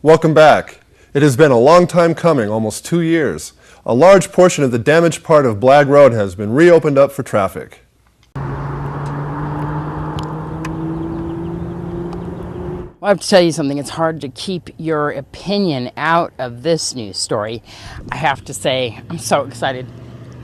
Welcome back. It has been a long time coming, almost 2 years. A large portion of the damaged part of Blag Road has been reopened up for traffic. Well, I have to tell you something. It's hard to keep your opinion out of this news story. I have to say, I'm so excited.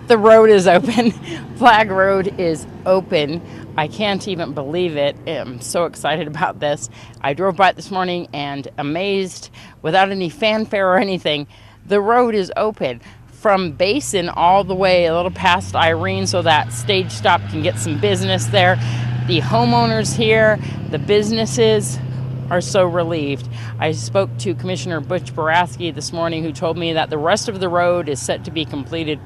The road is open. Blag Road is open. I can't even believe it. I'm so excited about this. I drove by it this morning and amazed, without any fanfare or anything, the road is open from Basin all the way a little past Irene so that Stage Stop can get some business there. The homeowners here, the businesses are so relieved. I spoke to Commissioner Butch Boraski this morning, who told me that the rest of the road is set to be completed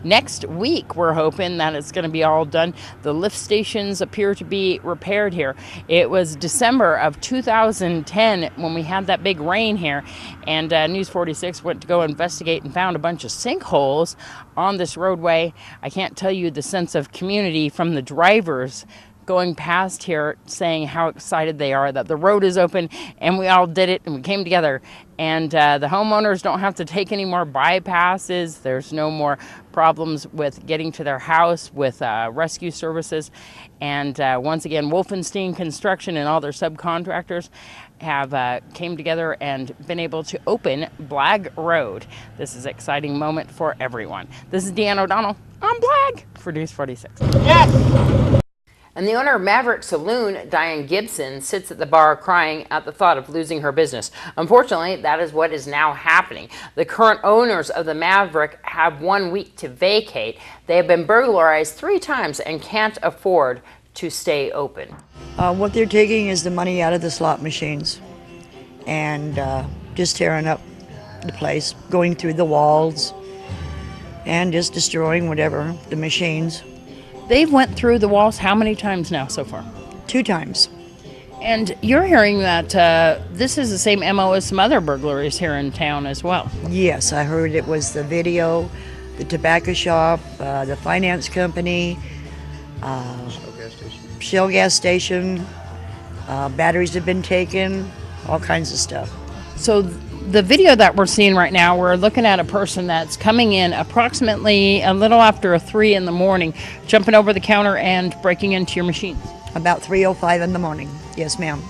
next week. We're hoping that it's going to be all done. The lift stations appear to be repaired here. It was December of 2010 when we had that big rain here, and News 46 went to go investigate and found a bunch of sinkholes on this roadway. I can't tell you the sense of community from the drivers going past here, saying how excited they are that the road is open and we all did it and we came together. And the homeowners don't have to take any more bypasses. There's no more problems with getting to their house with rescue services. And once again, Wolfenstein Construction and all their subcontractors have came together and been able to open Blag Road. This is an exciting moment for everyone. This is Deanne O'Donnell on Blag for News 46. Yes! And the owner of Maverick Saloon, Diane Gibson, sits at the bar crying at the thought of losing her business. Unfortunately, that is what is now happening. The current owners of the Maverick have 1 week to vacate. They have been burglarized 3 times and can't afford to stay open. What they're taking is the money out of the slot machines and just tearing up the place, going through the walls and just destroying whatever, the machines. They've went through the walls how many times now so far? 2 times. And you're hearing that this is the same MO as some other burglaries here in town as well. Yes, I heard it was the video, the tobacco shop, the finance company, Shell gas station, batteries have been taken, all kinds of stuff. So the video that we're seeing right now, we're looking at a person that's coming in approximately a little after 3 in the morning, jumping over the counter and breaking into your machines. About 3:05 in the morning. Yes, ma'am.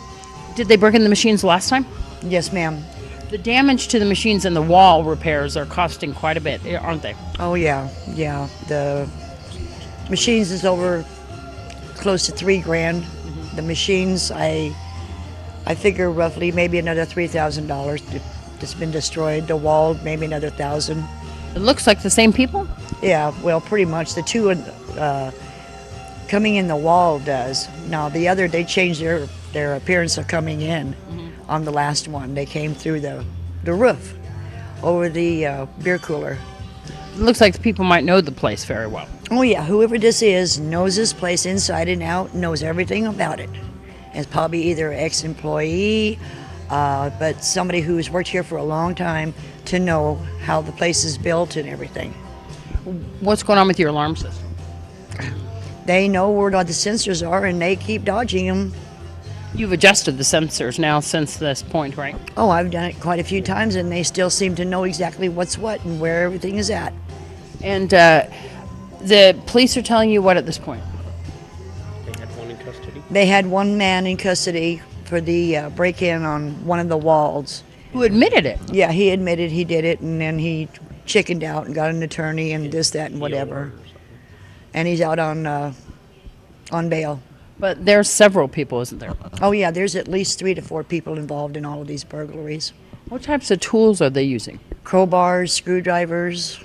Did they break in the machines last time? Yes, ma'am. The damage to the machines and the wall repairs are costing quite a bit, aren't they? Oh, yeah. Yeah. The machines is over close to $3 grand. Mm-hmm. The machines, I figure roughly maybe another $3,000 that's been destroyed. The wall, maybe another $1,000. It looks like the same people? Yeah, well, pretty much. The 2 coming in the wall does. Now, the other, they changed their appearance of coming in on the last one. They came through the roof over the beer cooler. It looks like the people might know the place very well. Oh, yeah. Whoever this is knows this place inside and out, knows everything about it. It's probably either ex-employee, but somebody who's worked here for a long time to know how the place is built and everything. What's going on with your alarm system? They know where all the sensors are and they keep dodging them. You've adjusted the sensors now since this point, right? Oh, I've done it quite a few times and they still seem to know exactly what's what and where everything is at. And the police are telling you what at this point? They had 1 man in custody for the break-in on one of the walls. Who admitted it? Yeah, he admitted he did it, and then he chickened out and got an attorney and this, that, and whatever. And he's out on bail. But there's several people, isn't there? Oh, yeah, there's at least 3 to 4 people involved in all of these burglaries. What types of tools are they using? Crowbars, screwdrivers.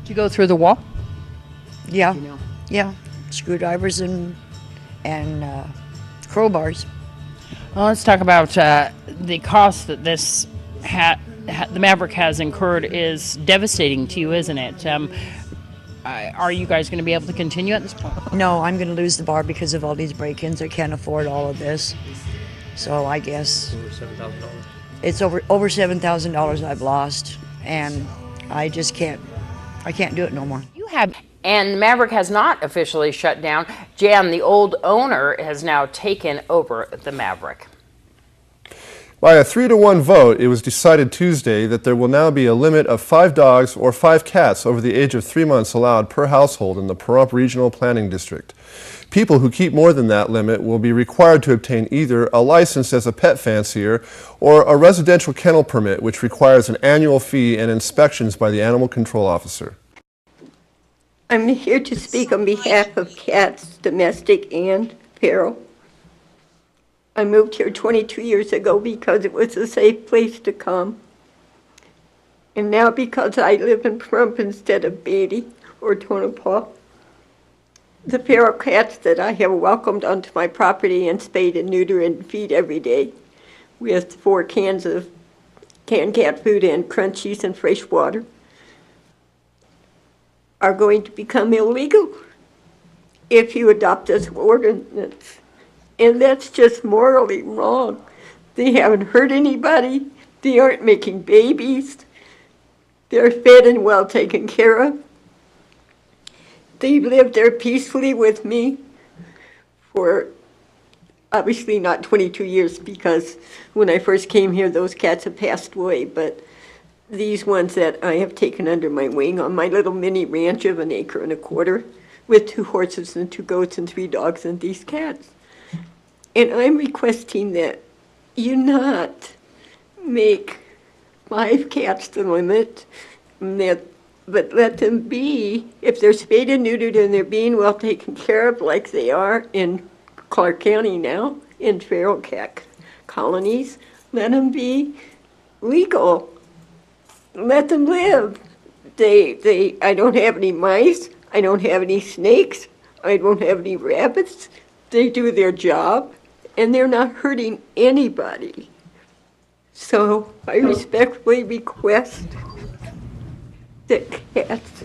To go through the wall? Yeah, yeah, screwdrivers and crowbars. Well, let's talk about the cost that this the Maverick has incurred is devastating to you, isn't it? Are you guys going to be able to continue at this point? No, I'm going to lose the bar because of all these break-ins. I can't afford all of this. So I guess over $7,000. It's over $7,000 I've lost, and I just can't. I can't do it no more. You have. And Maverick has not officially shut down. Jan, the old owner, has now taken over the Maverick. By a 3-to-1 vote, it was decided Tuesday that there will now be a limit of 5 dogs or 5 cats over the age of 3 months allowed per household in the Pahrump Regional Planning District. People who keep more than that limit will be required to obtain either a license as a pet fancier or a residential kennel permit, which requires an annual fee and inspections by the animal control officer. I'm here to speak on behalf of cats, domestic and feral. I moved here 22 years ago because it was a safe place to come. And now because I live in Pahrump instead of Beatty or Tonopah, the feral cats that I have welcomed onto my property and spayed and neuter and feed every day with 4 cans of canned cat food and crunchies and fresh water are going to become illegal if you adopt this ordinance. And that's just morally wrong. They haven't hurt anybody. They aren't making babies. They're fed and well taken care of. They lived there peacefully with me for obviously not 22 years, because when I first came here, those cats have passed away. But these ones that I have taken under my wing on my little mini ranch of 1.25 acres with 2 horses and 2 goats and 3 dogs and these cats. And I'm requesting that you not make 5 cats the limit, but let them be, if they're spayed and neutered and they're being well taken care of like they are in Clark County now, in feral cat colonies, let them be legal. Let them live. I don't have any mice, I don't have any snakes, I don't have any rabbits. They do their job, and they're not hurting anybody. So I respectfully request that cats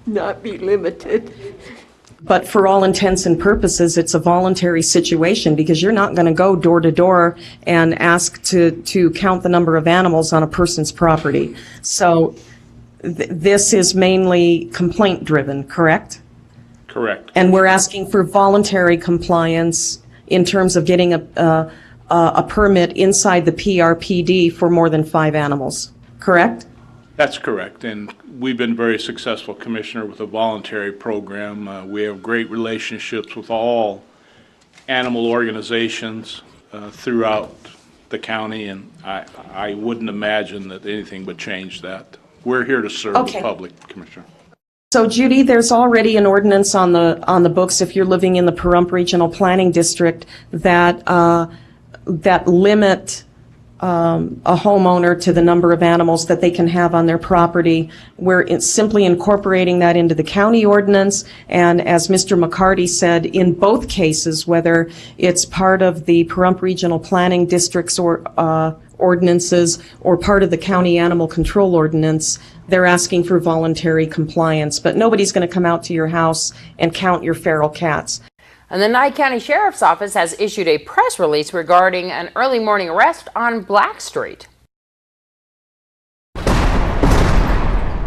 not be limited. But for all intents and purposes, it's a voluntary situation, because you're not going to go door to door and ask to count the number of animals on a person's property. So this is mainly complaint driven, correct? Correct. And we're asking for voluntary compliance in terms of getting a permit inside the PRPD for more than 5 animals, correct? That's correct. And we've been very successful, Commissioner, with a voluntary program. We have great relationships with all animal organizations throughout the county, and I wouldn't imagine that anything would change that. We're here to serve the public, Commissioner. So Judy, there's already an ordinance on the books, if you're living in the Pahrump Regional Planning District, that limit a homeowner to the number of animals that they can have on their property. We're simply incorporating that into the county ordinance, and as Mr. McCarty said, in both cases, whether it's part of the Pahrump Regional Planning District's ordinances or part of the county animal control ordinance, they're asking for voluntary compliance. But nobody's going to come out to your house and count your feral cats. And the Nye County Sheriff's Office has issued a press release regarding an early morning arrest on Black Street.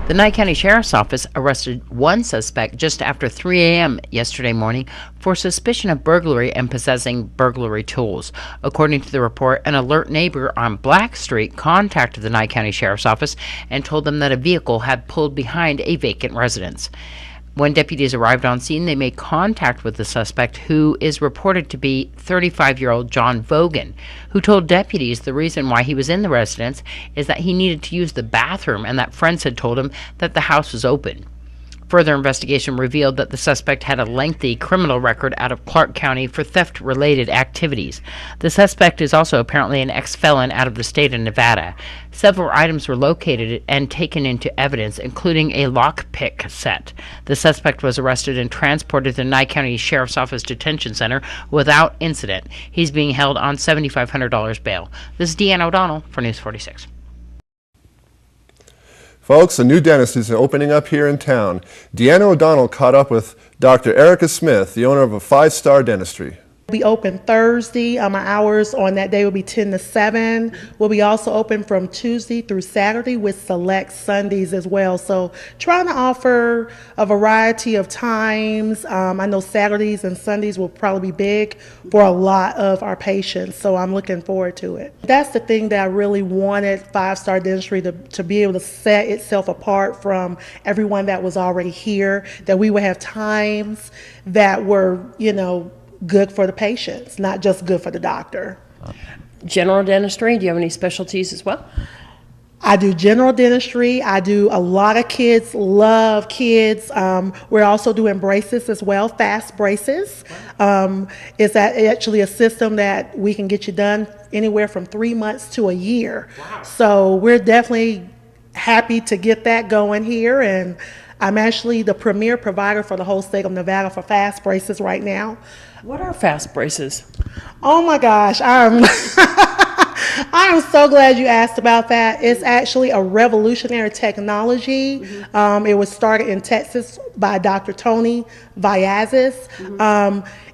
The Nye County Sheriff's Office arrested one suspect just after 3 a.m. yesterday morning for suspicion of burglary and possessing burglary tools. According to the report, an alert neighbor on Black Street contacted the Nye County Sheriff's Office and told them that a vehicle had pulled behind a vacant residence. When deputies arrived on scene, they made contact with the suspect, who is reported to be 35-year-old John Vogan, who told deputies the reason why he was in the residence is that he needed to use the bathroom and that friends had told him that the house was open. Further investigation revealed that the suspect had a lengthy criminal record out of Clark County for theft-related activities. The suspect is also apparently an ex-felon out of the state of Nevada. Several items were located and taken into evidence, including a lockpick set. The suspect was arrested and transported to the Nye County Sheriff's Office Detention Center without incident. He's being held on $7,500 bail. This is Deanna O'Donnell for News 46. Folks, a new dentist is opening up here in town. Deanna O'Donnell caught up with Dr. Erica Smith, the owner of a 5-star dentistry. We'll be open Thursday. Our hours on that day will be 10 to 7. We'll be also open from Tuesday through Saturday with select Sundays as well. So trying to offer a variety of times. I know Saturdays and Sundays will probably be big for a lot of our patients, so I'm looking forward to it. That's the thing that I really wanted Five Star Dentistry to be able to set itself apart from everyone that was already here, that we would have times that were, good for the patients, not just good for the doctor. General dentistry, do you have any specialties as well? I do general dentistry. I do a lot of kids, love kids. We're also doing braces as well, fast braces. It's actually a system that we can get you done anywhere from 3 months to a year. Wow. So we're definitely happy to get that going here, and I'm actually the premier provider for the whole state of Nevada for fast braces right now. What are fast braces? Oh my gosh, I'm so glad you asked about that. It's actually a revolutionary technology. It was started in Texas by Dr. Tony Viazis.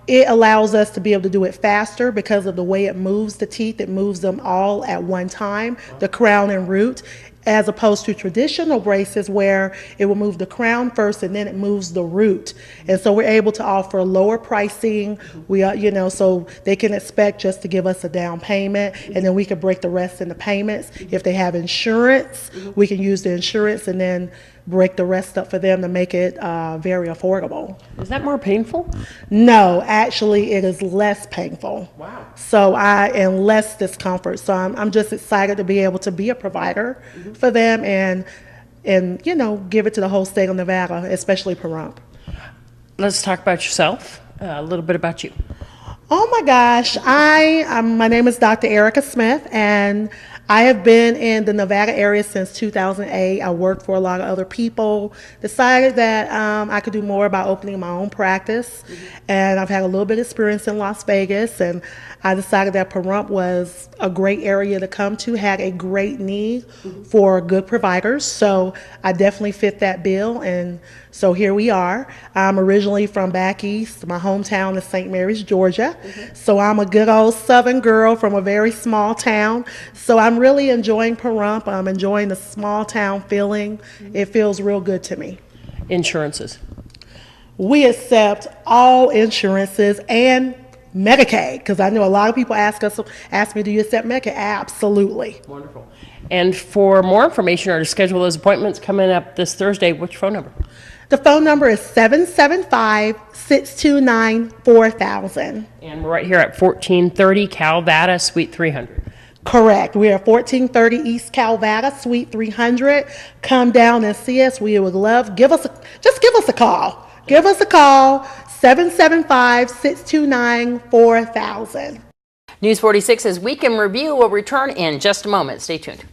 It allows us to be able to do it faster because of the way it moves the teeth. It moves them all at one time, the crown and root, as opposed to traditional braces where it will move the crown first and then it moves the root. And so we're able to offer lower pricing. We are, so they can expect just to give us a down payment, and then we can break the rest into payments. If they have insurance, we can use the insurance and then break the rest up for them to make it very affordable. Is that more painful? No, actually it is less painful. Wow. So and less discomfort. So I'm just excited to be able to be a provider for them and give it to the whole state of Nevada, especially Pahrump. Let's talk about yourself, a little bit about you. Oh my gosh, my name is Dr. Erica Smith, and I have been in the Nevada area since 2008. I worked for a lot of other people, decided that I could do more about opening my own practice, and I've had a little bit of experience in Las Vegas, and I decided that Pahrump was a great area to come to, had a great need for good providers, so I definitely fit that bill, and so here we are. I'm originally from back east. My hometown is St. Mary's, Georgia, so I'm a good old Southern girl from a very small town, so I'm really enjoying Pahrump. I'm enjoying the small town feeling. It feels real good to me. Insurances. We accept all insurances and Medicaid, because I know a lot of people ask me, do you accept Medicaid? Absolutely. Wonderful. And for more information or to schedule those appointments coming up this Thursday, which phone number? The phone number is 775-629-4000. And we're right here at 1430 Calvada, Suite 300. Correct. We are 1430 East Calvada, Suite 300. Come down and see us. We would love, give us a call. Give us a call, 775-629-4000. News 46's Week in Review will return in just a moment. Stay tuned.